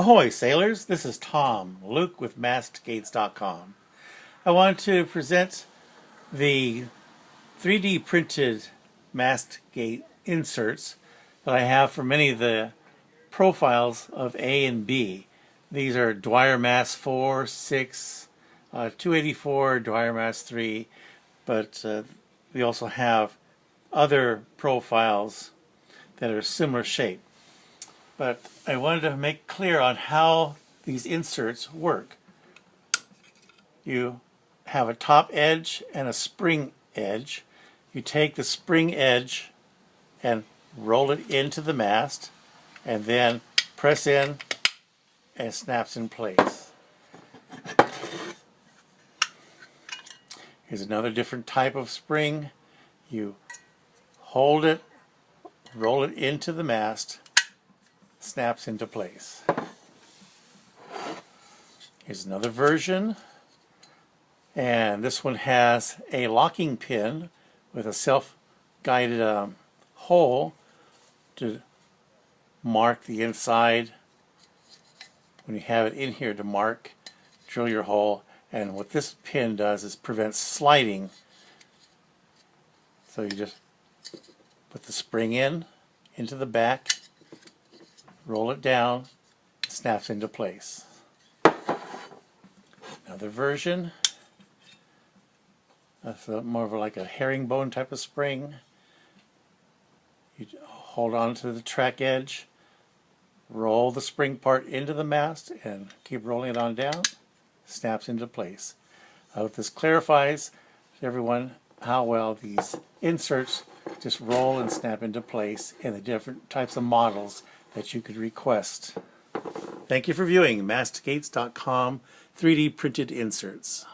Ahoy sailors, this is Tom, Luque with MastGates.com. I want to present the 3D printed MastGate inserts that I have for many of the profiles of A and B. These are Dwyer Mass 4, 6, 284, Dwyer Mass 3, but we also have other profiles that are similar shape. But I wanted to make clear on how these inserts work. You have a top edge and a spring edge. You take the spring edge and roll it into the mast and then press in and it snaps in place. Here's another different type of spring. You hold it, roll it into the mast, snaps into place. Here's another version, and this one has a locking pin with a self-guided hole to mark the inside. When you have it in here to mark, drill your hole, and what this pin does is prevents sliding. So you just put the spring into the back, roll it down, it snaps into place. Another version, that's more of like a herringbone type of spring. You hold on to the track edge, roll the spring part into the mast, and keep rolling it on down, snaps into place. I hope this clarifies to everyone how well these inserts just roll and snap into place in the different types of models that you could request. Thank you for viewing MastGates.com 3D printed inserts.